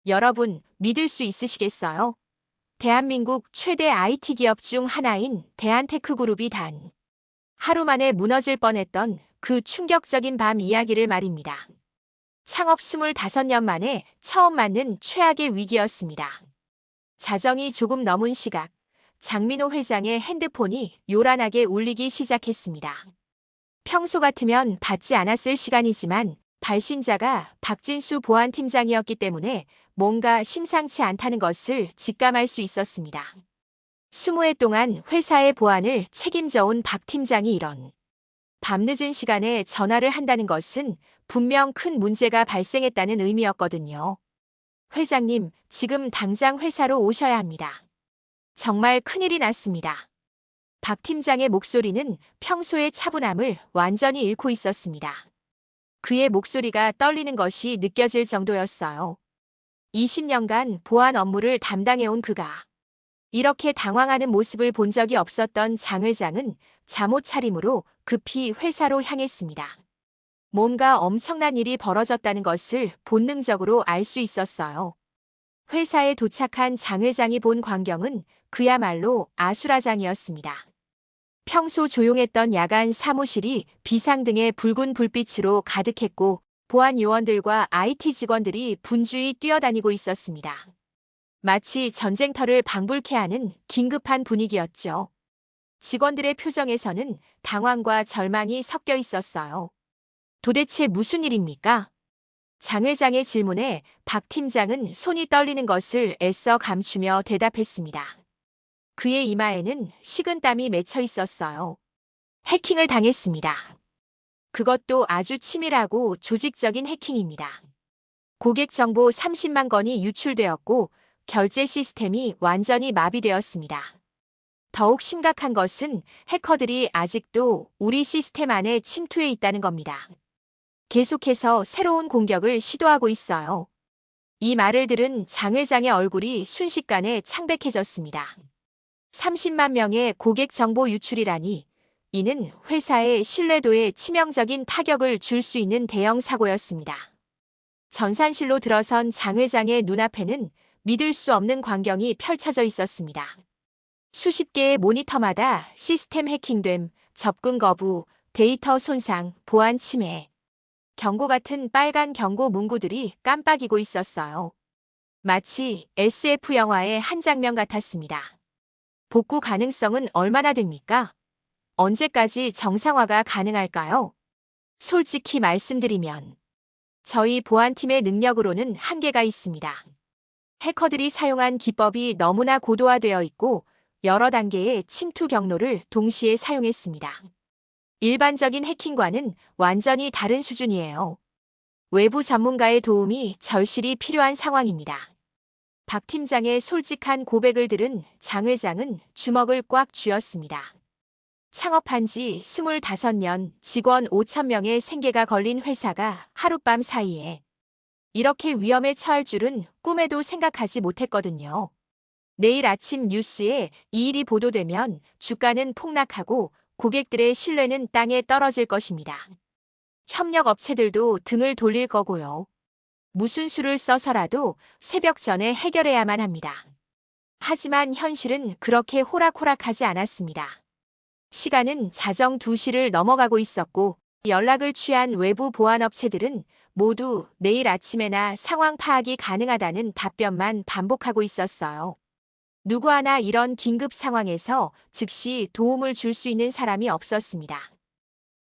여러분, 믿을 수 있으시겠어요? 대한민국 최대 IT 기업 중 하나인 대한테크그룹이 단 하루 만에 무너질 뻔했던 그 충격적인 밤 이야기를 말입니다. 창업 25년 만에 처음 맞는 최악의 위기였습니다. 자정이 조금 넘은 시각, 장민호 회장의 핸드폰이 요란하게 울리기 시작했습니다. 평소 같으면 받지 않았을 시간이지만 발신자가 박진수 보안팀장이었기 때문에 뭔가 심상치 않다는 것을 직감할 수 있었습니다. 20해 동안 회사의 보안을 책임져온 박 팀장이 이런 밤늦은 시간에 전화를 한다는 것은 분명 큰 문제가 발생했다는 의미였거든요. 회장님, 지금 당장 회사로 오셔야 합니다. 정말 큰일이 났습니다. 박 팀장의 목소리는 평소의 차분함을 완전히 잃고 있었습니다. 그의 목소리가 떨리는 것이 느껴질 정도였어요. 20년간 보안 업무를 담당해온 그가 이렇게 당황하는 모습을 본 적이 없었던 장 회장은 잠옷 차림으로 급히 회사로 향했습니다. 뭔가 엄청난 일이 벌어졌다는 것을 본능적으로 알 수 있었어요. 회사에 도착한 장 회장이 본 광경은 그야말로 아수라장이었습니다. 평소 조용했던 야간 사무실이 비상등의 붉은 불빛으로 가득했고 보안 요원들과 IT 직원들이 분주히 뛰어다니고 있었습니다. 마치 전쟁터를 방불케 하는 긴급한 분위기였죠. 직원들의 표정에서는 당황과 절망이 섞여 있었어요. 도대체 무슨 일입니까? 장 회장의 질문에 박 팀장은 손이 떨리는 것을 애써 감추며 대답했습니다. 그의 이마에는 식은땀이 맺혀 있었어요. 해킹을 당했습니다. 그것도 아주 치밀하고 조직적인 해킹입니다. 고객 정보 30만 건이 유출되었고 결제 시스템이 완전히 마비되었습니다. 더욱 심각한 것은 해커들이 아직도 우리 시스템 안에 침투해 있다는 겁니다. 계속해서 새로운 공격을 시도하고 있어요. 이 말을 들은 장 회장의 얼굴이 순식간에 창백해졌습니다. 30만 명의 고객 정보 유출이라니 이는 회사의 신뢰도에 치명적인 타격을 줄 수 있는 대형 사고였습니다. 전산실로 들어선 장 회장의 눈앞에는 믿을 수 없는 광경이 펼쳐져 있었습니다. 수십 개의 모니터마다 시스템 해킹됨, 접근 거부, 데이터 손상, 보안 침해, 경고 같은 빨간 경고 문구들이 깜빡이고 있었어요. 마치 SF 영화의 한 장면 같았습니다. 복구 가능성은 얼마나 됩니까? 언제까지 정상화가 가능할까요? 솔직히 말씀드리면 저희 보안팀의 능력으로는 한계가 있습니다. 해커들이 사용한 기법이 너무나 고도화되어 있고 여러 단계의 침투 경로를 동시에 사용했습니다. 일반적인 해킹과는 완전히 다른 수준이에요. 외부 전문가의 도움이 절실히 필요한 상황입니다. 박 팀장의 솔직한 고백을 들은 장 회장은 주먹을 꽉 쥐었습니다. 창업한 지 25년, 직원 5,000명의 생계가 걸린 회사가 하룻밤 사이에 이렇게 위험에 처할 줄은 꿈에도 생각하지 못했거든요. 내일 아침 뉴스에 이 일이 보도되면 주가는 폭락하고 고객들의 신뢰는 땅에 떨어질 것입니다. 협력 업체들도 등을 돌릴 거고요. 무슨 수를 써서라도 새벽 전에 해결해야만 합니다. 하지만 현실은 그렇게 호락호락하지 않았습니다. 시간은 자정 2시를 넘어가고 있었고 연락을 취한 외부 보안업체들은 모두 내일 아침에나 상황 파악이 가능하다는 답변만 반복하고 있었어요. 누구 하나 이런 긴급 상황에서 즉시 도움을 줄 수 있는 사람이 없었습니다.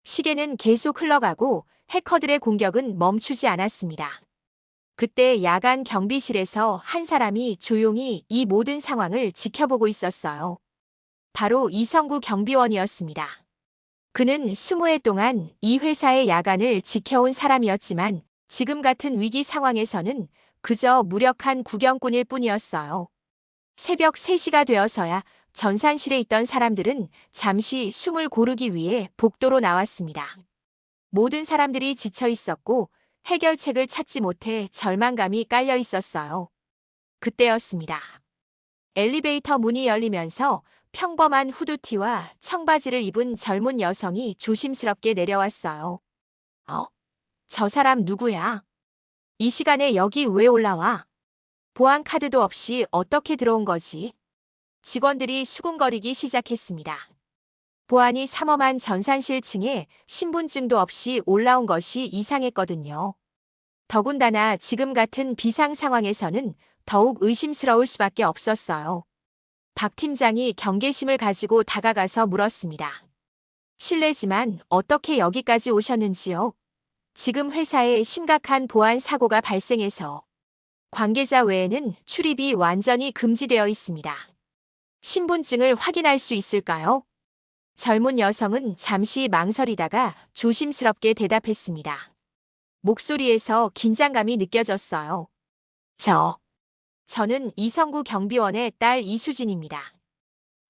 시계는 계속 흘러가고 해커들의 공격은 멈추지 않았습니다. 그때 야간 경비실에서 한 사람이 조용히 이 모든 상황을 지켜보고 있었어요. 바로 이성구 경비원이었습니다. 그는 20해 동안 이 회사의 야간을 지켜온 사람이었지만 지금 같은 위기 상황에서는 그저 무력한 구경꾼일 뿐이었어요. 새벽 3시가 되어서야 전산실에 있던 사람들은 잠시 숨을 고르기 위해 복도로 나왔습니다. 모든 사람들이 지쳐 있었고 해결책을 찾지 못해 절망감이 깔려 있었어요. 그때였습니다. 엘리베이터 문이 열리면서 평범한 후드티와 청바지를 입은 젊은 여성이 조심스럽게 내려왔어요. 저 사람 누구야? 이 시간에 여기 왜 올라와? 보안 카드도 없이 어떻게 들어온 거지? 직원들이 수군거리기 시작했습니다. 보안이 삼엄한 전산실 층에 신분증도 없이 올라온 것이 이상했거든요. 더군다나 지금 같은 비상 상황에서는 더욱 의심스러울 수밖에 없었어요. 박 팀장이 경계심을 가지고 다가가서 물었습니다. 실례지만 어떻게 여기까지 오셨는지요? 지금 회사에 심각한 보안 사고가 발생해서 관계자 외에는 출입이 완전히 금지되어 있습니다. 신분증을 확인할 수 있을까요? 젊은 여성은 잠시 망설이다가 조심스럽게 대답했습니다. 목소리에서 긴장감이 느껴졌어요. 저는 이성구 경비원의 딸 이수진입니다.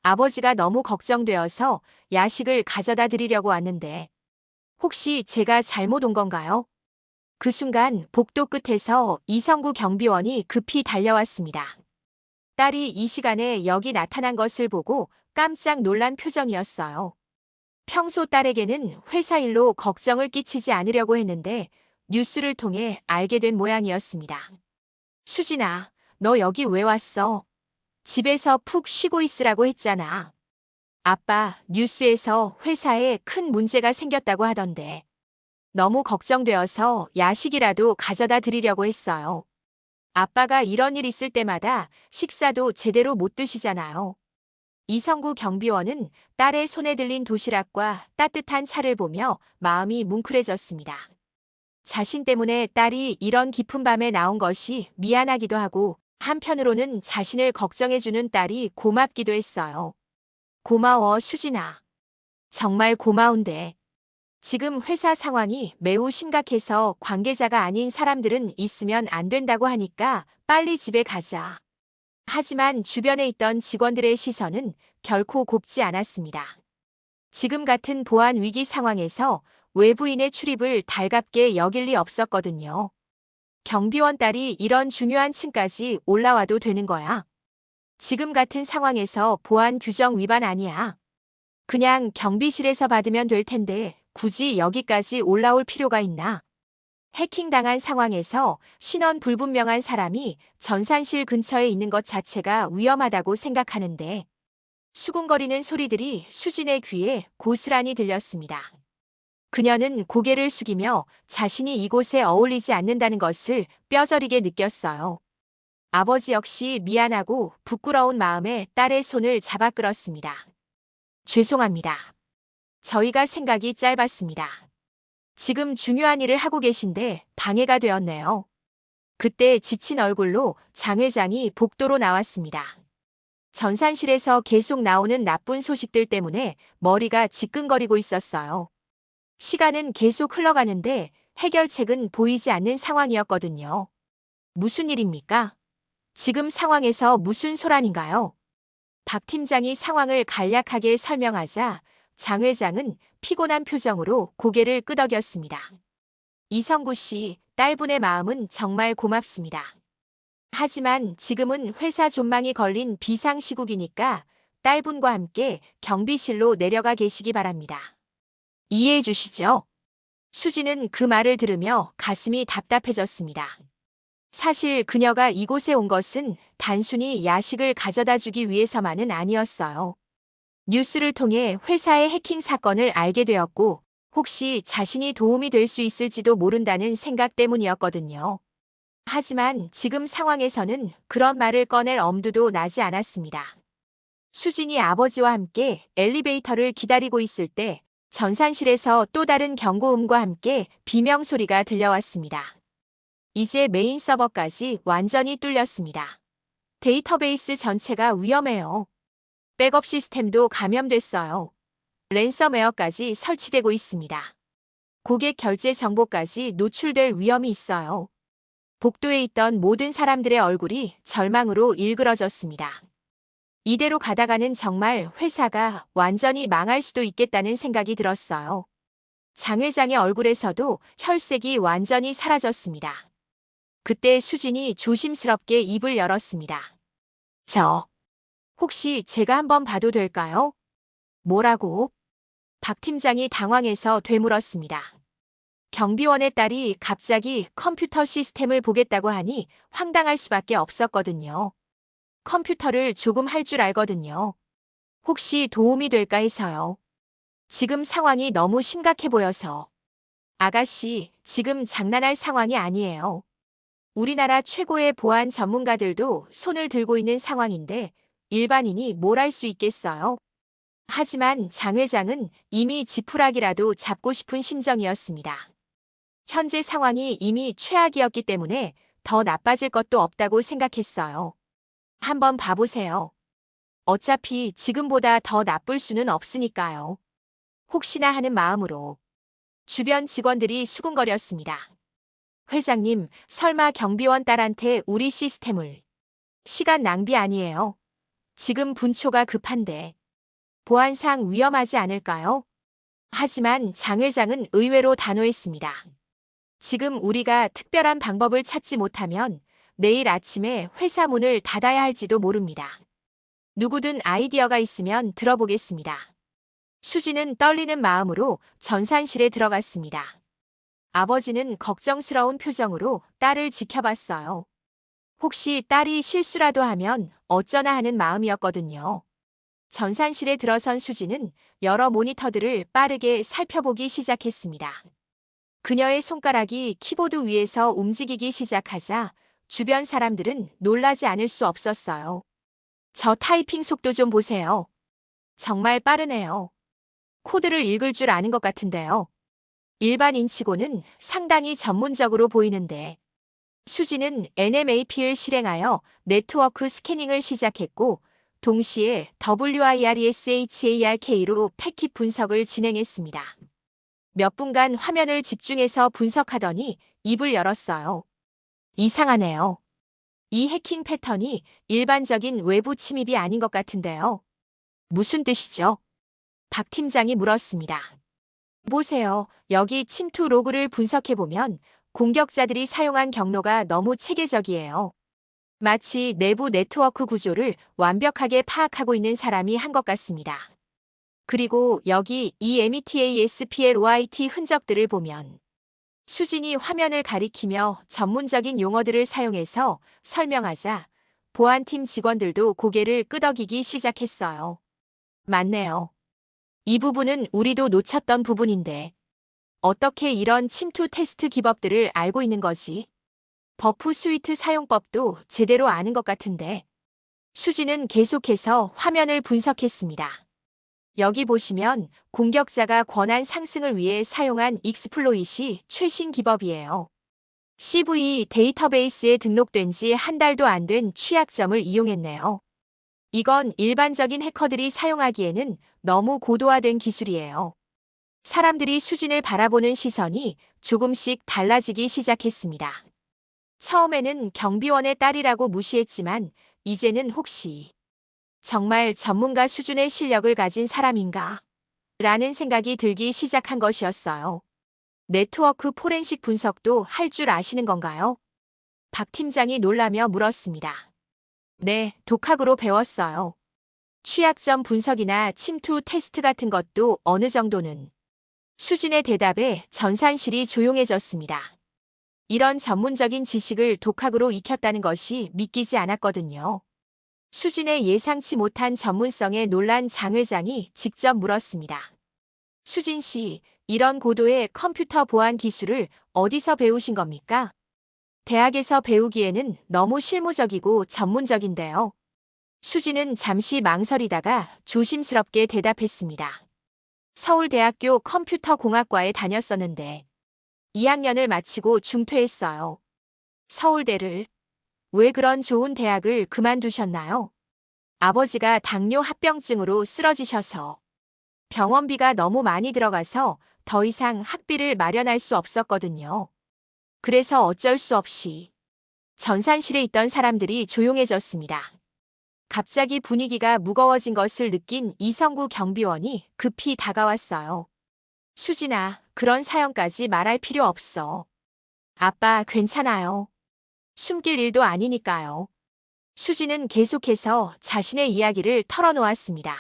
아버지가 너무 걱정되어서 야식을 가져다 드리려고 왔는데 혹시 제가 잘못 온 건가요? 그 순간 복도 끝에서 이성구 경비원이 급히 달려왔습니다. 딸이 이 시간에 여기 나타난 것을 보고 깜짝 놀란 표정이었어요. 평소 딸에게는 회사 일로 걱정을 끼치지 않으려고 했는데 뉴스를 통해 알게 된 모양이었습니다. 수진아, 너 여기 왜 왔어? 집에서 푹 쉬고 있으라고 했잖아. 아빠, 뉴스에서 회사에 큰 문제가 생겼다고 하던데. 너무 걱정되어서 야식이라도 가져다 드리려고 했어요. 아빠가 이런 일 있을 때마다 식사도 제대로 못 드시잖아요. 이성구 경비원은 딸의 손에 들린 도시락과 따뜻한 차를 보며 마음이 뭉클해졌습니다. 자신 때문에 딸이 이런 깊은 밤에 나온 것이 미안하기도 하고 한편으로는 자신을 걱정해주는 딸이 고맙기도 했어요. 고마워, 수진아. 정말 고마운데. 지금 회사 상황이 매우 심각해서 관계자가 아닌 사람들은 있으면 안 된다고 하니까 빨리 집에 가자. 하지만 주변에 있던 직원들의 시선은 결코 곱지 않았습니다. 지금 같은 보안 위기 상황에서 외부인의 출입을 달갑게 여길 리 없었거든요. 경비원 딸이 이런 중요한 층까지 올라와도 되는 거야. 지금 같은 상황에서 보안 규정 위반 아니야. 그냥 경비실에서 받으면 될 텐데 굳이 여기까지 올라올 필요가 있나? 해킹당한 상황에서 신원 불분명한 사람이 전산실 근처에 있는 것 자체가 위험하다고 생각하는데 수군거리는 소리들이 수진의 귀에 고스란히 들렸습니다. 그녀는 고개를 숙이며 자신이 이곳에 어울리지 않는다는 것을 뼈저리게 느꼈어요. 아버지 역시 미안하고 부끄러운 마음에 딸의 손을 잡아 끌었습니다. 죄송합니다. 저희가 생각이 짧았습니다. 지금 중요한 일을 하고 계신데 방해가 되었네요. 그때 지친 얼굴로 장 회장이 복도로 나왔습니다. 전산실에서 계속 나오는 나쁜 소식들 때문에 머리가 지끈거리고 있었어요. 시간은 계속 흘러가는데 해결책은 보이지 않는 상황이었거든요. 무슨 일입니까? 지금 상황에서 무슨 소란인가요? 박 팀장이 상황을 간략하게 설명하자 장 회장은 피곤한 표정으로 고개를 끄덕였습니다. 이성구 씨, 딸분의 마음은 정말 고맙습니다. 하지만 지금은 회사 존망이 걸린 비상시국이니까 딸분과 함께 경비실로 내려가 계시기 바랍니다. 이해해 주시죠? 수지는 그 말을 들으며 가슴이 답답해졌습니다. 사실 그녀가 이곳에 온 것은 단순히 야식을 가져다 주기 위해서만은 아니었어요. 뉴스를 통해 회사의 해킹 사건을 알게 되었고 혹시 자신이 도움이 될 수 있을지도 모른다는 생각 때문이었거든요. 하지만 지금 상황에서는 그런 말을 꺼낼 엄두도 나지 않았습니다. 수진이 아버지와 함께 엘리베이터를 기다리고 있을 때 전산실에서 또 다른 경고음과 함께 비명소리가 들려왔습니다. 이제 메인 서버까지 완전히 뚫렸습니다. 데이터베이스 전체가 위험해요. 백업 시스템도 감염됐어요. 랜섬웨어까지 설치되고 있습니다. 고객 결제 정보까지 노출될 위험이 있어요. 복도에 있던 모든 사람들의 얼굴이 절망으로 일그러졌습니다. 이대로 가다가는 정말 회사가 완전히 망할 수도 있겠다는 생각이 들었어요. 장 회장의 얼굴에서도 혈색이 완전히 사라졌습니다. 그때 수진이 조심스럽게 입을 열었습니다. 혹시 제가 한번 봐도 될까요? 뭐라고? 박 팀장이 당황해서 되물었습니다. 경비원의 딸이 갑자기 컴퓨터 시스템을 보겠다고 하니 황당할 수밖에 없었거든요. 컴퓨터를 조금 할 줄 알거든요. 혹시 도움이 될까 해서요. 지금 상황이 너무 심각해 보여서. 아가씨, 지금 장난할 상황이 아니에요. 우리나라 최고의 보안 전문가들도 손을 들고 있는 상황인데 일반인이 뭘 할 수 있겠어요? 하지만 장 회장은 이미 지푸라기라도 잡고 싶은 심정이었습니다. 현재 상황이 이미 최악이었기 때문에 더 나빠질 것도 없다고 생각했어요. 한번 봐보세요. 어차피 지금보다 더 나쁠 수는 없으니까요. 혹시나 하는 마음으로 주변 직원들이 수군거렸습니다. 회장님, 설마 경비원 딸한테 우리 시스템을. 시간 낭비 아니에요. 지금 분초가 급한데 보안상 위험하지 않을까요? 하지만 장 회장은 의외로 단호했습니다. 지금 우리가 특별한 방법을 찾지 못하면 내일 아침에 회사 문을 닫아야 할지도 모릅니다. 누구든 아이디어가 있으면 들어보겠습니다. 수지는 떨리는 마음으로 전산실에 들어갔습니다. 아버지는 걱정스러운 표정으로 딸을 지켜봤어요. 혹시 딸이 실수라도 하면 어쩌나 하는 마음이었거든요. 전산실에 들어선 수지는 여러 모니터들을 빠르게 살펴보기 시작했습니다. 그녀의 손가락이 키보드 위에서 움직이기 시작하자 주변 사람들은 놀라지 않을 수 없었어요. 저 타이핑 속도 좀 보세요. 정말 빠르네요. 코드를 읽을 줄 아는 것 같은데요. 일반인치고는 상당히 전문적으로 보이는데 수지는 NMAP를 실행하여 네트워크 스캐닝을 시작했고 동시에 WIRESHARK로 패킷 분석을 진행했습니다. 몇 분간 화면을 집중해서 분석하더니 입을 열었어요. 이상하네요. 이 해킹 패턴이 일반적인 외부 침입이 아닌 것 같은데요. 무슨 뜻이죠? 박 팀장이 물었습니다. 보세요. 여기 침투 로그를 분석해보면 공격자들이 사용한 경로가 너무 체계적이에요. 마치 내부 네트워크 구조를 완벽하게 파악하고 있는 사람이 한 것 같습니다. 그리고 여기 이 METASPLOIT 흔적들을 보면 수진이 화면을 가리키며 전문적인 용어들을 사용해서 설명하자 보안팀 직원들도 고개를 끄덕이기 시작했어요. 맞네요. 이 부분은 우리도 놓쳤던 부분인데 어떻게 이런 침투 테스트 기법들을 알고 있는 거지? 버프 스위트 사용법도 제대로 아는 것 같은데. 수지는 계속해서 화면을 분석했습니다. 여기 보시면 공격자가 권한 상승을 위해 사용한 익스플로잇이 최신 기법이에요. CV 데이터베이스에 등록된 지 한 달도 안 된 취약점을 이용했네요. 이건 일반적인 해커들이 사용하기에는 너무 고도화된 기술이에요. 사람들이 수진을 바라보는 시선이 조금씩 달라지기 시작했습니다. 처음에는 경비원의 딸이라고 무시했지만 이제는 혹시 정말 전문가 수준의 실력을 가진 사람인가? 라는 생각이 들기 시작한 것이었어요. 네트워크 포렌식 분석도 할 줄 아시는 건가요? 박 팀장이 놀라며 물었습니다. 네, 독학으로 배웠어요. 취약점 분석이나 침투 테스트 같은 것도 어느 정도는. 수진의 대답에 전산실이 조용해졌습니다. 이런 전문적인 지식을 독학으로 익혔다는 것이 믿기지 않았거든요. 수진의 예상치 못한 전문성에 놀란 장 회장이 직접 물었습니다. 수진 씨, 이런 고도의 컴퓨터 보안 기술을 어디서 배우신 겁니까? 대학에서 배우기에는 너무 실무적이고 전문적인데요. 수진은 잠시 망설이다가 조심스럽게 대답했습니다. 서울대학교 컴퓨터공학과에 다녔었는데 2학년을 마치고 중퇴했어요. 서울대를. 왜 그런 좋은 대학을 그만두셨나요? 아버지가 당뇨 합병증으로 쓰러지셔서 병원비가 너무 많이 들어가서 더 이상 학비를 마련할 수 없었거든요. 그래서 어쩔 수 없이. 전산실에 있던 사람들이 조용해졌습니다. 갑자기 분위기가 무거워진 것을 느낀 이성구 경비원이 급히 다가왔어요. 수진아, 그런 사연까지 말할 필요 없어. 아빠, 괜찮아요. 숨길 일도 아니니까요. 수진은 계속해서 자신의 이야기를 털어놓았습니다.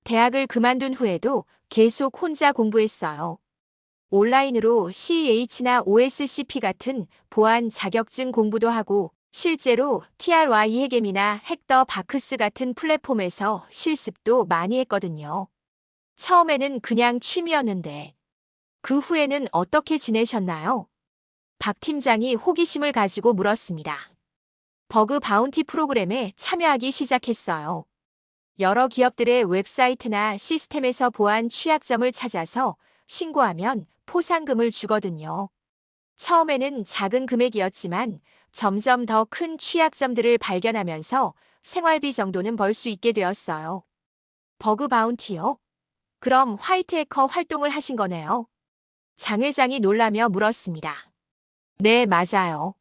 대학을 그만둔 후에도 계속 혼자 공부했어요. 온라인으로 CEH나 OSCP 같은 보안 자격증 공부도 하고 실제로 TRY 해겜이나 헥더 바크스 같은 플랫폼에서 실습도 많이 했거든요. 처음에는 그냥 취미였는데 그 후에는 어떻게 지내셨나요? 박 팀장이 호기심을 가지고 물었습니다. 버그 바운티 프로그램에 참여하기 시작했어요. 여러 기업들의 웹사이트나 시스템에서 보안 취약점을 찾아서 신고하면 포상금을 주거든요. 처음에는 작은 금액이었지만 점점 더 큰 취약점들을 발견하면서 생활비 정도는 벌 수 있게 되었어요. 버그 바운티요? 그럼 화이트 해커 활동을 하신 거네요. 장 회장이 놀라며 물었습니다. 네, 맞아요.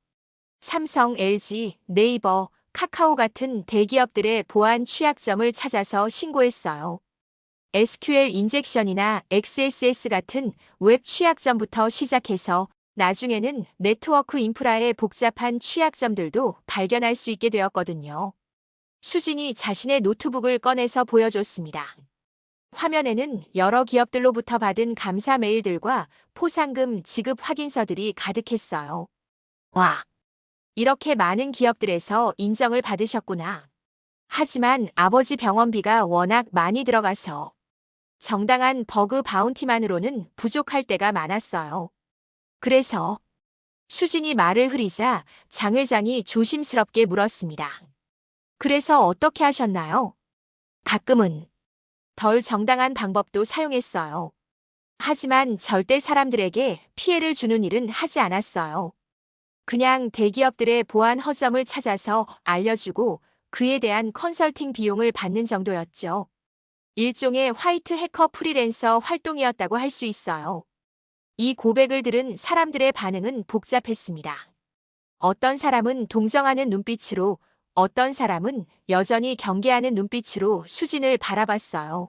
삼성, LG, 네이버, 카카오 같은 대기업들의 보안 취약점을 찾아서 신고했어요. SQL 인젝션이나 XSS 같은 웹 취약점부터 시작해서 나중에는 네트워크 인프라의 복잡한 취약점들도 발견할 수 있게 되었거든요. 수진이 자신의 노트북을 꺼내서 보여줬습니다. 화면에는 여러 기업들로부터 받은 감사 메일들과 포상금 지급 확인서들이 가득했어요. 와, 이렇게 많은 기업들에서 인정을 받으셨구나. 하지만 아버지 병원비가 워낙 많이 들어가서 정당한 버그 바운티만으로는 부족할 때가 많았어요. 그래서 수진이 말을 흐리자 장 회장이 조심스럽게 물었습니다. 그래서 어떻게 하셨나요? 가끔은 덜 정당한 방법도 사용했어요. 하지만 절대 사람들에게 피해를 주는 일은 하지 않았어요. 그냥 대기업들의 보안 허점을 찾아서 알려주고 그에 대한 컨설팅 비용을 받는 정도였죠. 일종의 화이트 해커 프리랜서 활동이었다고 할 수 있어요. 이 고백을 들은 사람들의 반응은 복잡했습니다. 어떤 사람은 동정하는 눈빛으로, 어떤 사람은 여전히 경계하는 눈빛으로 수진을 바라봤어요.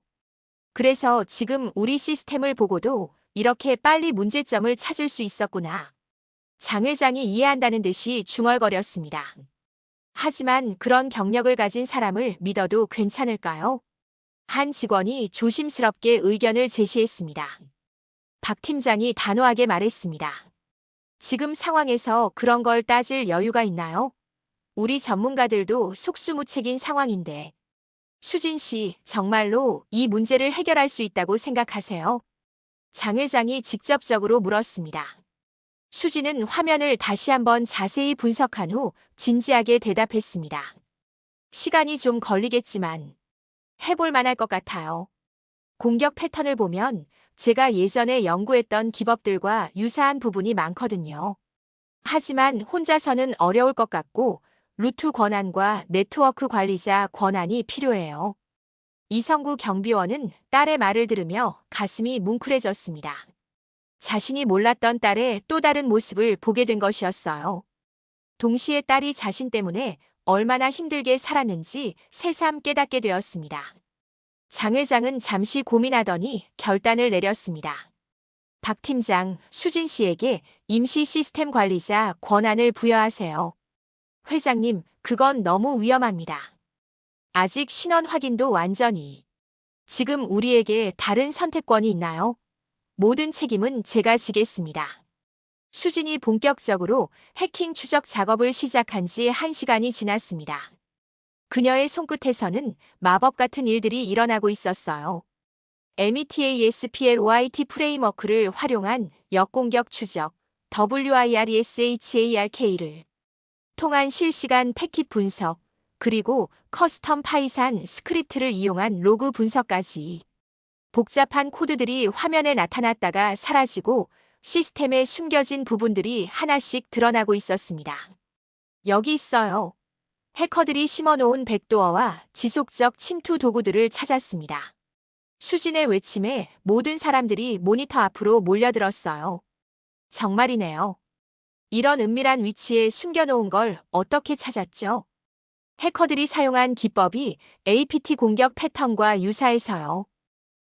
그래서 지금 우리 시스템을 보고도 이렇게 빨리 문제점을 찾을 수 있었구나. 장 회장이 이해한다는 듯이 중얼거렸습니다. 하지만 그런 경력을 가진 사람을 믿어도 괜찮을까요? 한 직원이 조심스럽게 의견을 제시했습니다. 박 팀장이 단호하게 말했습니다. 지금 상황에서 그런 걸 따질 여유가 있나요? 우리 전문가들도 속수무책인 상황인데. 수진 씨, 정말로 이 문제를 해결할 수 있다고 생각하세요? 장 회장이 직접적으로 물었습니다. 수진은 화면을 다시 한번 자세히 분석한 후 진지하게 대답했습니다. 시간이 좀 걸리겠지만 해볼 만할 것 같아요. 공격 패턴을 보면 제가 예전에 연구했던 기법들과 유사한 부분이 많거든요. 하지만 혼자서는 어려울 것 같고 루트 권한과 네트워크 관리자 권한이 필요해요. 이성구 경비원은 딸의 말을 들으며 가슴이 뭉클해졌습니다. 자신이 몰랐던 딸의 또 다른 모습을 보게 된 것이었어요. 동시에 딸이 자신 때문에 얼마나 힘들게 살았는지 새삼 깨닫게 되었습니다. 장 회장은 잠시 고민하더니 결단을 내렸습니다. 박 팀장, 수진 씨에게 임시 시스템 관리자 권한을 부여하세요. 회장님, 그건 너무 위험합니다. 아직 신원 확인도 완전히. 지금 우리에게 다른 선택권이 있나요? 모든 책임은 제가 지겠습니다. 수진이 본격적으로 해킹 추적 작업을 시작한 지 1시간이 지났습니다. 그녀의 손끝에서는 마법 같은 일들이 일어나고 있었어요. META-SPLOIT 프레임워크를 활용한 역공격 추적, WIRESHARK를 통한 실시간 패킷 분석, 그리고 커스텀 파이산 스크립트를 이용한 로그 분석까지. 복잡한 코드들이 화면에 나타났다가 사라지고 시스템에 숨겨진 부분들이 하나씩 드러나고 있었습니다. 여기 있어요. 해커들이 심어놓은 백도어와 지속적 침투 도구들을 찾았습니다. 수진의 외침에 모든 사람들이 모니터 앞으로 몰려들었어요. 정말이네요. 이런 은밀한 위치에 숨겨놓은 걸 어떻게 찾았죠? 해커들이 사용한 기법이 APT 공격 패턴과 유사해서요.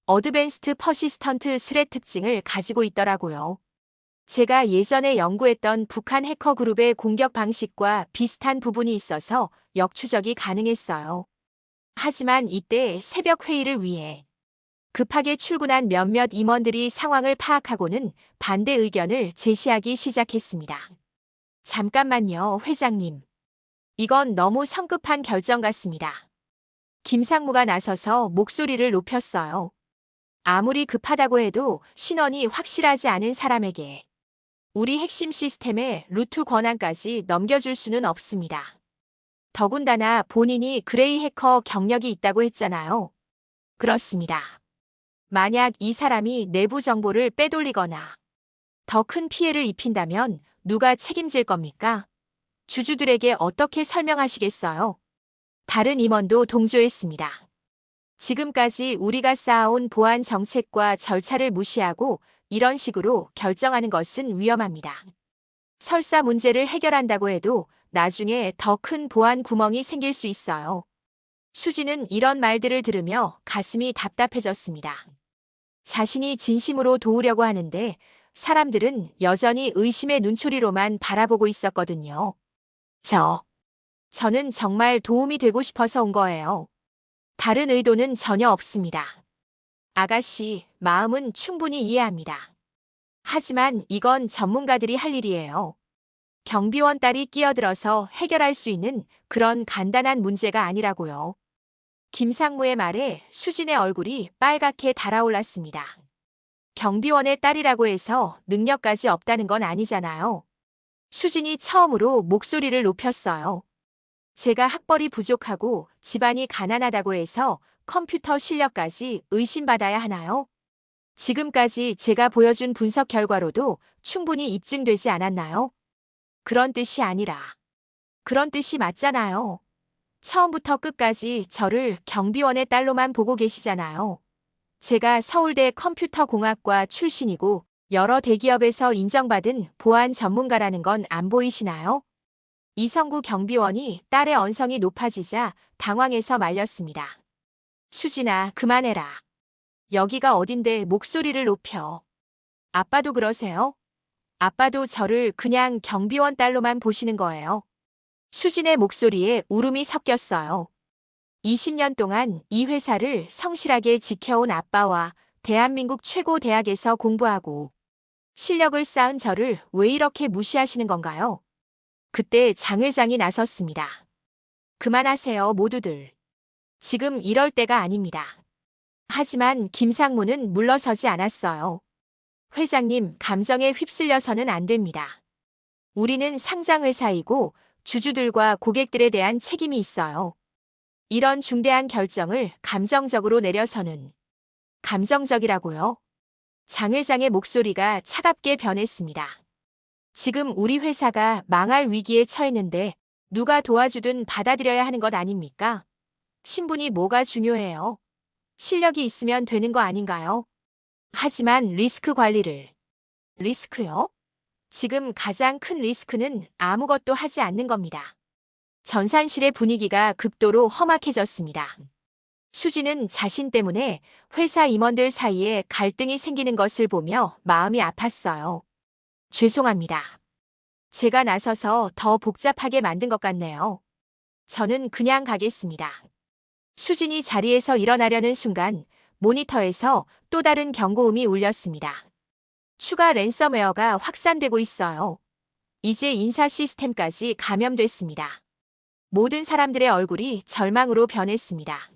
어드밴스트 퍼시스턴트 스렛 특징을 가지고 있더라고요. 제가 예전에 연구했던 북한 해커 그룹의 공격 방식과 비슷한 부분이 있어서 역추적이 가능했어요. 하지만 이때 새벽 회의를 위해 급하게 출근한 몇몇 임원들이 상황을 파악하고는 반대 의견을 제시하기 시작했습니다. 잠깐만요, 회장님. 이건 너무 성급한 결정 같습니다. 김상무가 나서서 목소리를 높였어요. 아무리 급하다고 해도 신원이 확실하지 않은 사람에게 우리 핵심 시스템의 루트 권한까지 넘겨줄 수는 없습니다. 더군다나 본인이 그레이 해커 경력이 있다고 했잖아요. 그렇습니다. 만약 이 사람이 내부 정보를 빼돌리거나 더 큰 피해를 입힌다면 누가 책임질 겁니까? 주주들에게 어떻게 설명하시겠어요? 다른 임원도 동조했습니다. 지금까지 우리가 쌓아온 보안 정책과 절차를 무시하고 이런 식으로 결정하는 것은 위험합니다. 설사 문제를 해결한다고 해도 나중에 더 큰 보안 구멍이 생길 수 있어요. 수지는 이런 말들을 들으며 가슴이 답답해졌습니다. 자신이 진심으로 도우려고 하는데 사람들은 여전히 의심의 눈초리로만 바라보고 있었거든요. 저는 정말 도움이 되고 싶어서 온 거예요. 다른 의도는 전혀 없습니다. 아가씨, 마음은 충분히 이해합니다. 하지만 이건 전문가들이 할 일이에요. 경비원 딸이 끼어들어서 해결할 수 있는 그런 간단한 문제가 아니라고요. 김상무의 말에 수진의 얼굴이 빨갛게 달아올랐습니다. 경비원의 딸이라고 해서 능력까지 없다는 건 아니잖아요. 수진이 처음으로 목소리를 높였어요. 제가 학벌이 부족하고 집안이 가난하다고 해서 컴퓨터 실력까지 의심받아야 하나요? 지금까지 제가 보여준 분석 결과로도 충분히 입증되지 않았나요? 그런 뜻이 아니라. 그런 뜻이 맞잖아요. 처음부터 끝까지 저를 경비원의 딸로만 보고 계시잖아요. 제가 서울대 컴퓨터공학과 출신이고 여러 대기업에서 인정받은 보안 전문가라는 건 안 보이시나요? 이성구 경비원이 딸의 언성이 높아지자 당황해서 말렸습니다. 수진아, 그만해라. 여기가 어딘데 목소리를 높여. 아빠도 그러세요? 아빠도 저를 그냥 경비원 딸로만 보시는 거예요. 수진의 목소리에 울음이 섞였어요. 20년 동안 이 회사를 성실하게 지켜온 아빠와 대한민국 최고 대학에서 공부하고 실력을 쌓은 저를 왜 이렇게 무시하시는 건가요? 그때 장 회장이 나섰습니다. 그만하세요, 모두들. 지금 이럴 때가 아닙니다. 하지만 김상무는 물러서지 않았어요. 회장님, 감정에 휩쓸려서는 안 됩니다. 우리는 상장회사이고 주주들과 고객들에 대한 책임이 있어요. 이런 중대한 결정을 감정적으로 내려서는. 감정적이라고요? 장 회장의 목소리가 차갑게 변했습니다. 지금 우리 회사가 망할 위기에 처했는데 누가 도와주든 받아들여야 하는 것 아닙니까? 신분이 뭐가 중요해요? 실력이 있으면 되는 거 아닌가요? 하지만 리스크 관리를. 리스크요? 지금 가장 큰 리스크는 아무것도 하지 않는 겁니다. 전산실의 분위기가 극도로 험악해졌습니다. 수지는 자신 때문에 회사 임원들 사이에 갈등이 생기는 것을 보며 마음이 아팠어요. 죄송합니다. 제가 나서서 더 복잡하게 만든 것 같네요. 저는 그냥 가겠습니다. 수진이 자리에서 일어나려는 순간 모니터에서 또 다른 경고음이 울렸습니다. 추가 랜섬웨어가 확산되고 있어요. 이제 인사 시스템까지 감염됐습니다. 모든 사람들의 얼굴이 절망으로 변했습니다.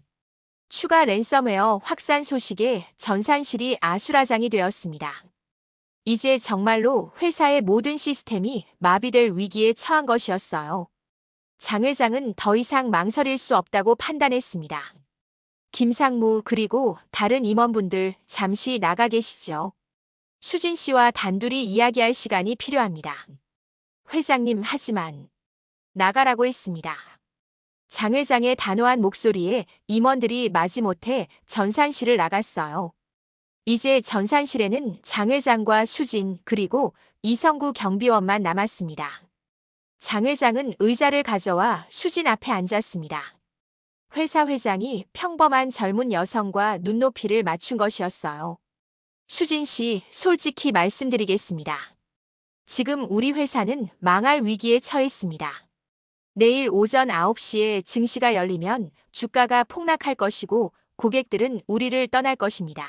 추가 랜섬웨어 확산 소식에 전산실이 아수라장이 되었습니다. 이제 정말로 회사의 모든 시스템이 마비될 위기에 처한 것이었어요. 장 회장은 더 이상 망설일 수 없다고 판단했습니다. 김상무 그리고 다른 임원분들 잠시 나가 계시죠. 수진 씨와 단둘이 이야기할 시간이 필요합니다. 회장님, 하지만 나가라고 했습니다. 장 회장의 단호한 목소리에 임원들이 마지못해 전산실을 나갔어요. 이제 전산실에는 장 회장과 수진 그리고 이성구 경비원만 남았습니다. 장 회장은 의자를 가져와 수진 앞에 앉았습니다. 회사 회장이 평범한 젊은 여성과 눈높이를 맞춘 것이었어요. 수진 씨, 솔직히 말씀드리겠습니다. 지금 우리 회사는 망할 위기에 처했습니다. 내일 오전 9시에 증시가 열리면 주가가 폭락할 것이고 고객들은 우리를 떠날 것입니다.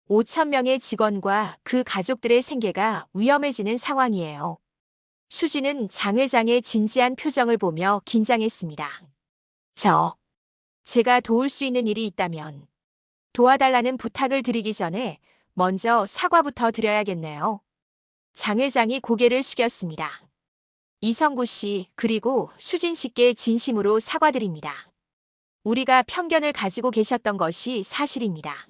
5천 명의 직원과 그 가족들의 생계가 위험해지는 상황이에요. 수지는 장 회장의 진지한 표정을 보며 긴장했습니다. 제가 도울 수 있는 일이 있다면 도와달라는 부탁을 드리기 전에 먼저 사과부터 드려야겠네요. 장 회장이 고개를 숙였습니다. 이성구 씨, 그리고 수진 씨께 진심으로 사과드립니다. 우리가 편견을 가지고 계셨던 것이 사실입니다.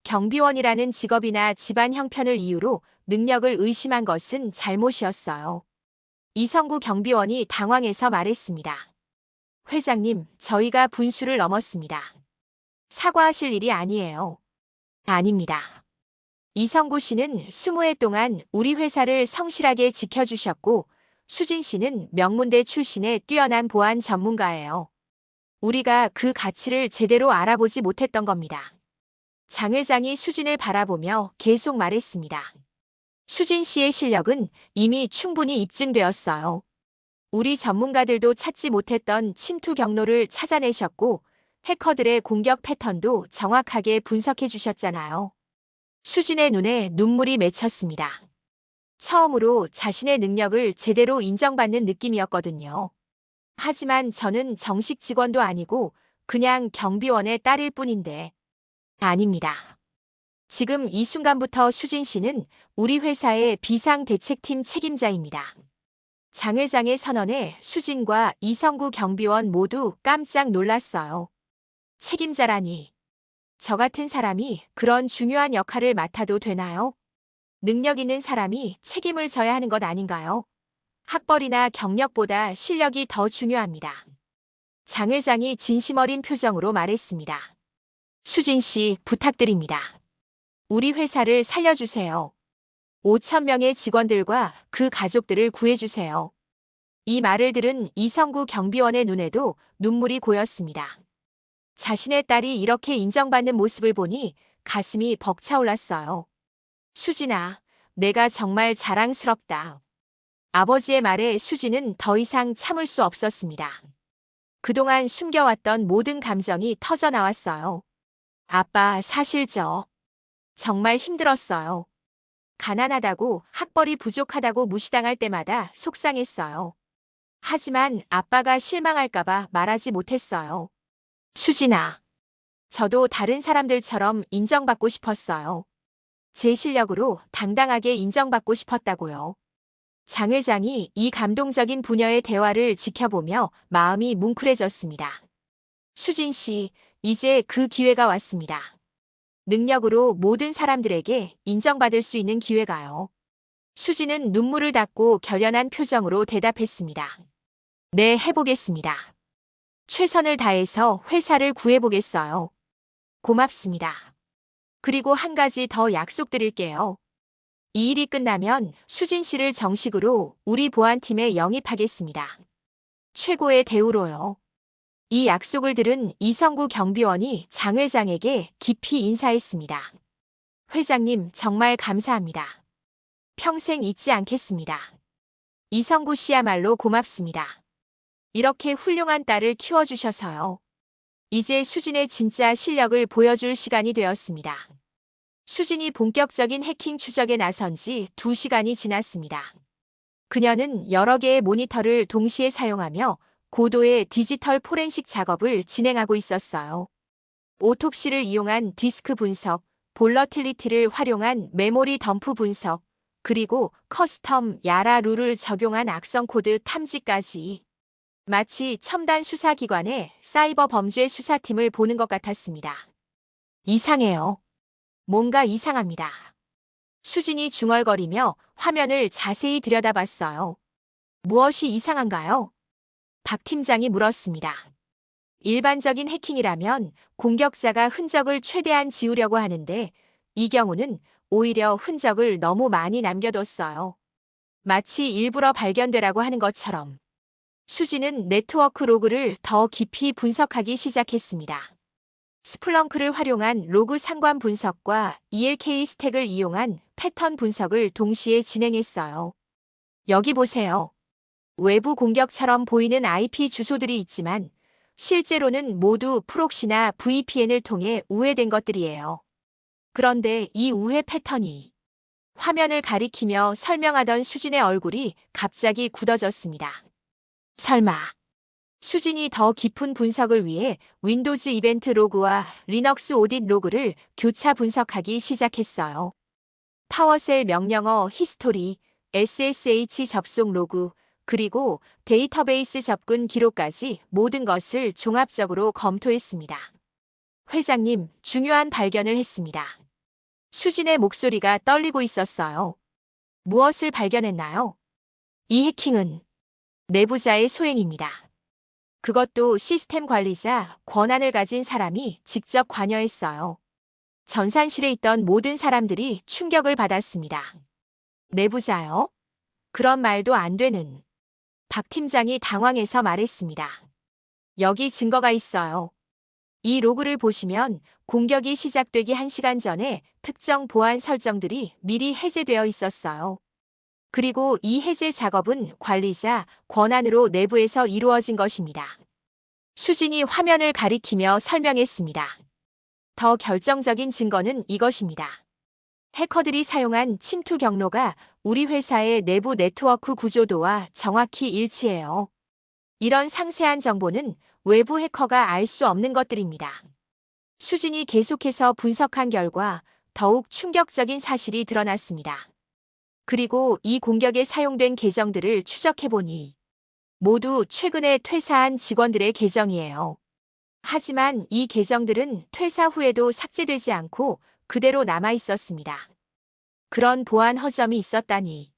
경비원이라는 직업이나 집안 형편을 이유로 능력을 의심한 것은 잘못이었어요. 이성구 경비원이 당황해서 말했습니다. 회장님, 저희가 분수를 넘었습니다. 사과하실 일이 아니에요. 아닙니다. 이성구 씨는 20해 동안 우리 회사를 성실하게 지켜주셨고, 수진 씨는 명문대 출신의 뛰어난 보안 전문가예요. 우리가 그 가치를 제대로 알아보지 못했던 겁니다. 장 회장이 수진을 바라보며 계속 말했습니다. 수진 씨의 실력은 이미 충분히 입증되었어요. 우리 전문가들도 찾지 못했던 침투 경로를 찾아내셨고, 해커들의 공격 패턴도 정확하게 분석해 주셨잖아요. 수진의 눈에 눈물이 맺혔습니다. 처음으로 자신의 능력을 제대로 인정받는 느낌이었거든요. 하지만 저는 정식 직원도 아니고 그냥 경비원의 딸일 뿐인데. 아닙니다. 지금 이 순간부터 수진 씨는 우리 회사의 비상대책팀 책임자입니다. 장 회장의 선언에 수진과 이성구 경비원 모두 깜짝 놀랐어요. 책임자라니. 저 같은 사람이 그런 중요한 역할을 맡아도 되나요? 능력 있는 사람이 책임을 져야 하는 것 아닌가요? 학벌이나 경력보다 실력이 더 중요합니다. 장 회장이 진심 어린 표정으로 말했습니다. 수진 씨, 부탁드립니다. 우리 회사를 살려주세요. 5천 명의 직원들과 그 가족들을 구해주세요. 이 말을 들은 이성구 경비원의 눈에도 눈물이 고였습니다. 자신의 딸이 이렇게 인정받는 모습을 보니 가슴이 벅차올랐어요. 수진아, 내가 정말 자랑스럽다. 아버지의 말에 수진은 더 이상 참을 수 없었습니다. 그동안 숨겨왔던 모든 감정이 터져나왔어요. 아빠, 사실 정말 힘들었어요. 가난하다고, 학벌이 부족하다고 무시당할 때마다 속상했어요. 하지만 아빠가 실망할까봐 말하지 못했어요. 수진아, 저도 다른 사람들처럼 인정받고 싶었어요. 제 실력으로 당당하게 인정받고 싶었다고요. 장 회장이 이 감동적인 부녀의 대화를 지켜보며 마음이 뭉클해졌습니다. 수진 씨, 이제 그 기회가 왔습니다. 능력으로 모든 사람들에게 인정받을 수 있는 기회가요. 수진은 눈물을 닦고 결연한 표정으로 대답했습니다. 네, 해보겠습니다. 최선을 다해서 회사를 구해보겠어요. 고맙습니다. 그리고 한 가지 더 약속드릴게요. 이 일이 끝나면 수진 씨를 정식으로 우리 보안팀에 영입하겠습니다. 최고의 대우로요. 이 약속을 들은 이성구 경비원이 장 회장에게 깊이 인사했습니다. 회장님, 정말 감사합니다. 평생 잊지 않겠습니다. 이성구 씨야말로 고맙습니다. 이렇게 훌륭한 딸을 키워주셔서요. 이제 수진의 진짜 실력을 보여줄 시간이 되었습니다. 수진이 본격적인 해킹 추적에 나선 지 2시간이 지났습니다. 그녀는 여러 개의 모니터를 동시에 사용하며 고도의 디지털 포렌식 작업을 진행하고 있었어요. 오톱시를 이용한 디스크 분석, 볼러틸리티를 활용한 메모리 덤프 분석, 그리고 커스텀 야라 룰을 적용한 악성 코드 탐지까지. 마치 첨단 수사기관의 사이버 범죄 수사팀을 보는 것 같았습니다. 이상해요. 뭔가 이상합니다. 수진이 중얼거리며 화면을 자세히 들여다봤어요. 무엇이 이상한가요? 박 팀장이 물었습니다. 일반적인 해킹이라면 공격자가 흔적을 최대한 지우려고 하는데 이 경우는 오히려 흔적을 너무 많이 남겨뒀어요. 마치 일부러 발견되라고 하는 것처럼. 수진은 네트워크 로그를 더 깊이 분석하기 시작했습니다. 스플렁크를 활용한 로그 상관 분석과 ELK 스택을 이용한 패턴 분석을 동시에 진행했어요. 여기 보세요. 외부 공격처럼 보이는 IP 주소들이 있지만 실제로는 모두 프록시나 VPN을 통해 우회된 것들이에요. 그런데 이 우회 패턴이 화면을 가리키며 설명하던 수진의 얼굴이 갑자기 굳어졌습니다. 설마 수진이 더 깊은 분석을 위해 윈도우즈 이벤트 로그와 리눅스 오딧 로그를 교차 분석하기 시작했어요. 파워셀 명령어 히스토리, SSH 접속 로그, 그리고 데이터베이스 접근 기록까지 모든 것을 종합적으로 검토했습니다. 회장님, 중요한 발견을 했습니다. 수진의 목소리가 떨리고 있었어요. 무엇을 발견했나요? 이 해킹은 내부자의 소행입니다. 그것도 시스템 관리자, 권한을 가진 사람이 직접 관여했어요. 전산실에 있던 모든 사람들이 충격을 받았습니다. 내부자요? 그런 말도 안 되는. 박 팀장이 당황해서 말했습니다. 여기 증거가 있어요. 이 로그를 보시면 공격이 시작되기 1시간 전에 특정 보안 설정들이 미리 해제되어 있었어요. 그리고 이 해제 작업은 관리자, 권한으로 내부에서 이루어진 것입니다. 수진이 화면을 가리키며 설명했습니다. 더 결정적인 증거는 이것입니다. 해커들이 사용한 침투 경로가 우리 회사의 내부 네트워크 구조도와 정확히 일치해요. 이런 상세한 정보는 외부 해커가 알 수 없는 것들입니다. 수진이 계속해서 분석한 결과 더욱 충격적인 사실이 드러났습니다. 그리고 이 공격에 사용된 계정들을 추적해보니 모두 최근에 퇴사한 직원들의 계정이에요. 하지만 이 계정들은 퇴사 후에도 삭제되지 않고 그대로 남아 있었습니다. 그런 보안 허점이 있었다니.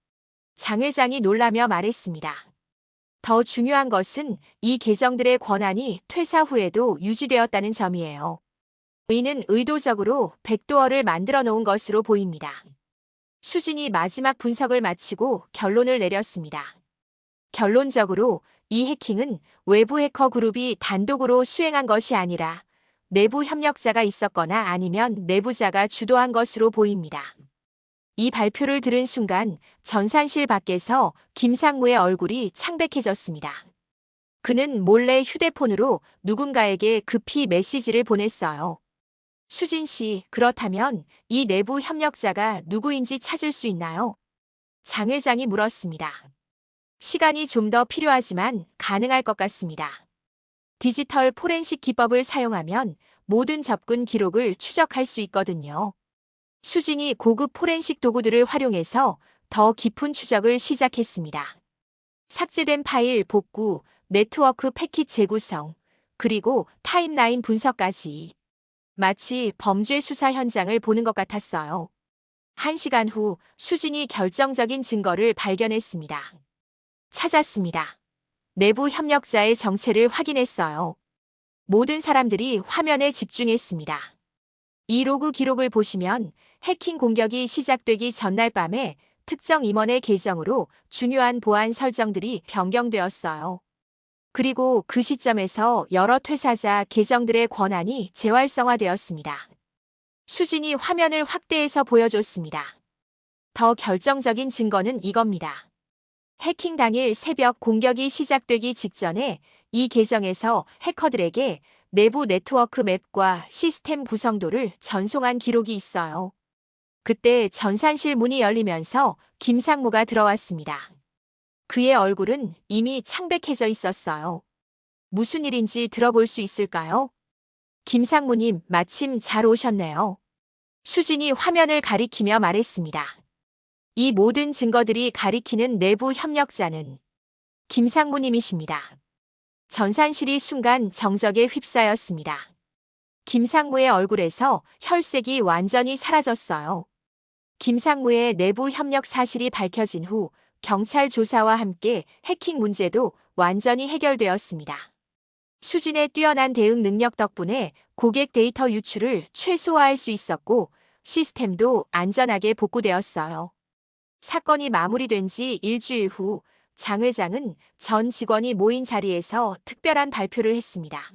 장 회장이 놀라며 말했습니다. 더 중요한 것은 이 계정들의 권한이 퇴사 후에도 유지되었다는 점이에요. 이는 의도적으로 백도어를 만들어 놓은 것으로 보입니다. 수진이 마지막 분석을 마치고 결론을 내렸습니다. 결론적으로 이 해킹은 외부 해커 그룹이 단독으로 수행한 것이 아니라 내부 협력자가 있었거나 아니면 내부자가 주도한 것으로 보입니다. 이 발표를 들은 순간 전산실 밖에서 김상무의 얼굴이 창백해졌습니다. 그는 몰래 휴대폰으로 누군가에게 급히 메시지를 보냈어요. 수진 씨, 그렇다면 이 내부 협력자가 누구인지 찾을 수 있나요? 장 회장이 물었습니다. 시간이 좀 더 필요하지만 가능할 것 같습니다. 디지털 포렌식 기법을 사용하면 모든 접근 기록을 추적할 수 있거든요. 수진이 고급 포렌식 도구들을 활용해서 더 깊은 추적을 시작했습니다. 삭제된 파일 복구, 네트워크 패킷 재구성, 그리고 타임라인 분석까지. 마치 범죄 수사 현장을 보는 것 같았어요. 1시간 후 수진이 결정적인 증거를 발견했습니다. 찾았습니다. 내부 협력자의 정체를 확인했어요. 모든 사람들이 화면에 집중했습니다. 이 로그 기록을 보시면 해킹 공격이 시작되기 전날 밤에 특정 임원의 계정으로 중요한 보안 설정들이 변경되었어요. 그리고 그 시점에서 여러 퇴사자 계정들의 권한이 재활성화되었습니다. 수진이 화면을 확대해서 보여줬습니다. 더 결정적인 증거는 이겁니다. 해킹 당일 새벽 공격이 시작되기 직전에 이 계정에서 해커들에게 내부 네트워크 맵과 시스템 구성도를 전송한 기록이 있어요. 그때 전산실 문이 열리면서 김상무가 들어왔습니다. 그의 얼굴은 이미 창백해져 있었어요. 무슨 일인지 들어볼 수 있을까요? 김상무님, 마침 잘 오셨네요. 수진이 화면을 가리키며 말했습니다. 이 모든 증거들이 가리키는 내부 협력자는 김상무님이십니다. 전산실이 순간 정적에 휩싸였습니다. 김상무의 얼굴에서 혈색이 완전히 사라졌어요. 김상무의 내부 협력 사실이 밝혀진 후 경찰 조사와 함께 해킹 문제도 완전히 해결되었습니다. 수진의 뛰어난 대응 능력 덕분에 고객 데이터 유출을 최소화할 수 있었고 시스템도 안전하게 복구되었어요. 사건이 마무리된 지 일주일 후 장 회장은 전 직원이 모인 자리에서 특별한 발표를 했습니다.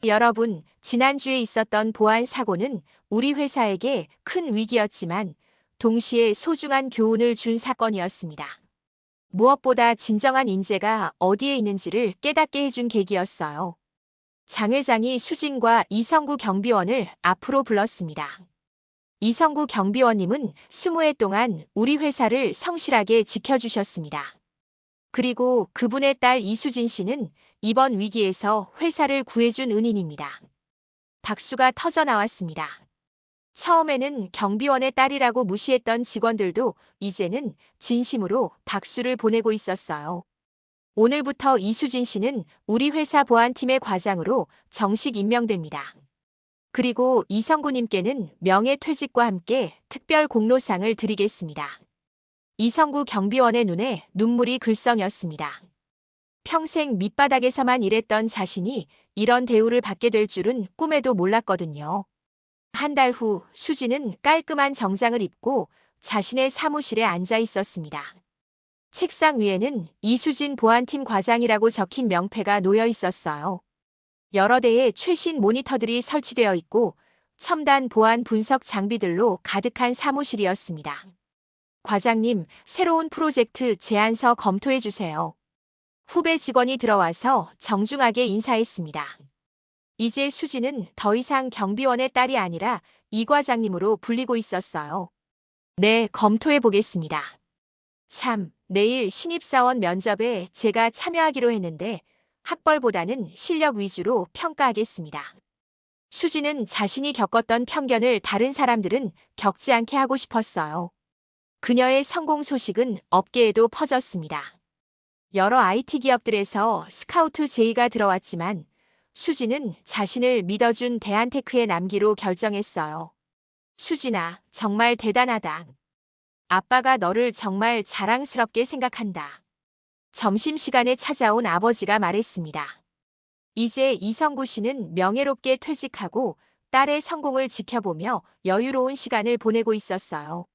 여러분, 지난주에 있었던 보안 사고는 우리 회사에게 큰 위기였지만 동시에 소중한 교훈을 준 사건이었습니다. 무엇보다 진정한 인재가 어디에 있는지를 깨닫게 해준 계기였어요. 장 회장이 수진과 이성구 경비원을 앞으로 불렀습니다. 이성구 경비원님은 20해 동안 우리 회사를 성실하게 지켜주셨습니다. 그리고 그분의 딸 이수진 씨는 이번 위기에서 회사를 구해준 은인입니다. 박수가 터져 나왔습니다. 처음에는 경비원의 딸이라고 무시했던 직원들도 이제는 진심으로 박수를 보내고 있었어요. 오늘부터 이수진 씨는 우리 회사 보안팀의 과장으로 정식 임명됩니다. 그리고 이성구님께는 명예퇴직과 함께 특별 공로상을 드리겠습니다. 이성구 경비원의 눈에 눈물이 글썽였습니다. 평생 밑바닥에서만 일했던 자신이 이런 대우를 받게 될 줄은 꿈에도 몰랐거든요. 한 달 후 수지는 깔끔한 정장을 입고 자신의 사무실에 앉아 있었습니다. 책상 위에는 이수진 보안팀 과장이라고 적힌 명패가 놓여 있었어요. 여러 대의 최신 모니터들이 설치되어 있고 첨단 보안 분석 장비들로 가득한 사무실이었습니다. 과장님, 새로운 프로젝트 제안서 검토해 주세요. 후배 직원이 들어와서 정중하게 인사했습니다. 이제 수지는 더 이상 경비원의 딸이 아니라 이 과장님으로 불리고 있었어요. 네, 검토해 보겠습니다. 참, 내일 신입사원 면접에 제가 참여하기로 했는데 학벌보다는 실력 위주로 평가하겠습니다. 수지는 자신이 겪었던 편견을 다른 사람들은 겪지 않게 하고 싶었어요. 그녀의 성공 소식은 업계에도 퍼졌습니다. 여러 IT 기업들에서 스카우트 제의가 들어왔지만 수지는 자신을 믿어준 대한테크에 남기로 결정했어요. 수진아, 정말 대단하다. 아빠가 너를 정말 자랑스럽게 생각한다. 점심시간에 찾아온 아버지가 말했습니다. 이제 이성구 씨는 명예롭게 퇴직하고 딸의 성공을 지켜보며 여유로운 시간을 보내고 있었어요.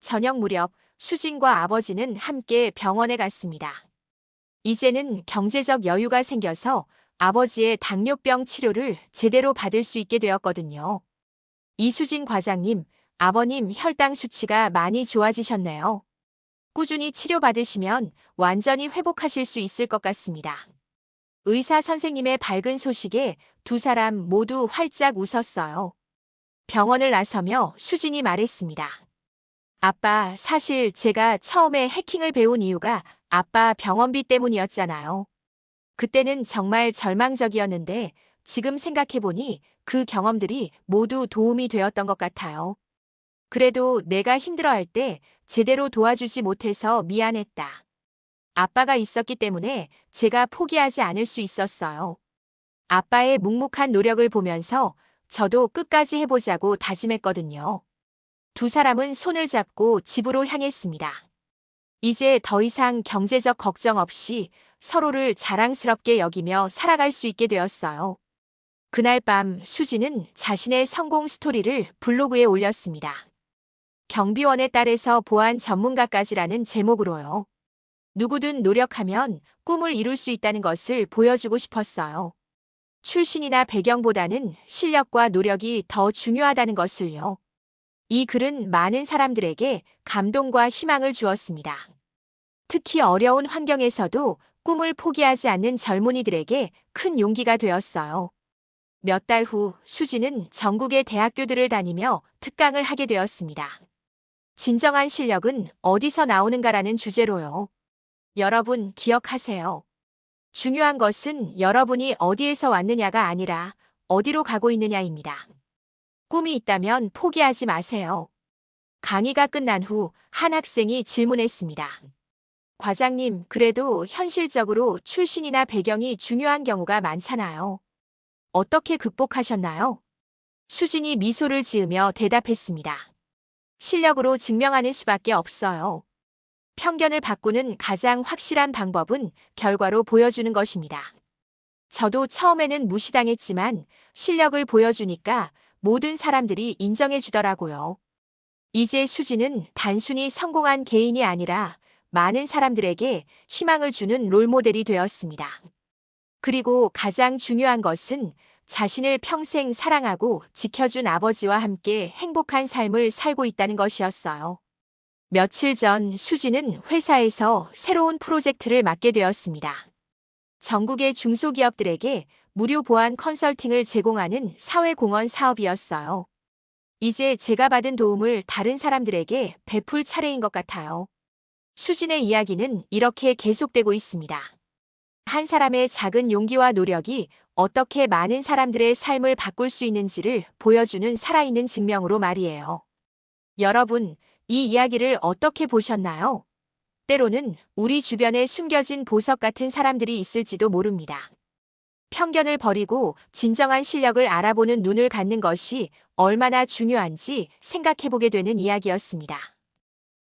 저녁 무렵 수진과 아버지는 함께 병원에 갔습니다. 이제는 경제적 여유가 생겨서 아버지의 당뇨병 치료를 제대로 받을 수 있게 되었거든요. 이수진 과장님, 아버님 혈당 수치가 많이 좋아지셨네요. 꾸준히 치료받으시면 완전히 회복하실 수 있을 것 같습니다. 의사 선생님의 밝은 소식에 두 사람 모두 활짝 웃었어요. 병원을 나서며 수진이 말했습니다. 아빠, 사실 제가 처음에 해킹을 배운 이유가 아빠 병원비 때문이었잖아요. 그때는 정말 절망적이었는데 지금 생각해보니 그 경험들이 모두 도움이 되었던 것 같아요. 그래도 내가 힘들어할 때 제대로 도와주지 못해서 미안했다. 아빠가 있었기 때문에 제가 포기하지 않을 수 있었어요. 아빠의 묵묵한 노력을 보면서 저도 끝까지 해보자고 다짐했거든요. 두 사람은 손을 잡고 집으로 향했습니다. 이제 더 이상 경제적 걱정 없이 서로를 자랑스럽게 여기며 살아갈 수 있게 되었어요. 그날 밤 수지는 자신의 성공 스토리를 블로그에 올렸습니다. 경비원의 딸에서 보안 전문가까지라는 제목으로요. 누구든 노력하면 꿈을 이룰 수 있다는 것을 보여주고 싶었어요. 출신이나 배경보다는 실력과 노력이 더 중요하다는 것을요. 이 글은 많은 사람들에게 감동과 희망을 주었습니다. 특히 어려운 환경에서도 꿈을 포기하지 않는 젊은이들에게 큰 용기가 되었어요. 몇 달 후 수지는 전국의 대학교들을 다니며 특강을 하게 되었습니다. 진정한 실력은 어디서 나오는가라는 주제로요. 여러분 기억하세요. 중요한 것은 여러분이 어디에서 왔느냐가 아니라 어디로 가고 있느냐입니다. 꿈이 있다면 포기하지 마세요. 강의가 끝난 후 한 학생이 질문했습니다. 과장님, 그래도 현실적으로 출신이나 배경이 중요한 경우가 많잖아요. 어떻게 극복하셨나요? 수진이 미소를 지으며 대답했습니다. 실력으로 증명하는 수밖에 없어요. 편견을 바꾸는 가장 확실한 방법은 결과로 보여주는 것입니다. 저도 처음에는 무시당했지만 실력을 보여주니까 모든 사람들이 인정해 주더라고요. 이제 수지는 단순히 성공한 개인이 아니라 많은 사람들에게 희망을 주는 롤모델이 되었습니다. 그리고 가장 중요한 것은 자신을 평생 사랑하고 지켜준 아버지와 함께 행복한 삶을 살고 있다는 것이었어요. 며칠 전 수지는 회사에서 새로운 프로젝트를 맡게 되었습니다. 전국의 중소기업들에게 무료 보안 컨설팅을 제공하는 사회공헌 사업이었어요. 이제 제가 받은 도움을 다른 사람들에게 베풀 차례인 것 같아요. 수진의 이야기는 이렇게 계속되고 있습니다. 한 사람의 작은 용기와 노력이 어떻게 많은 사람들의 삶을 바꿀 수 있는지를 보여주는 살아있는 증명으로 말이에요. 여러분, 이 이야기를 어떻게 보셨나요? 때로는 우리 주변에 숨겨진 보석 같은 사람들이 있을지도 모릅니다. 편견을 버리고 진정한 실력을 알아보는 눈을 갖는 것이 얼마나 중요한지 생각해보게 되는 이야기였습니다.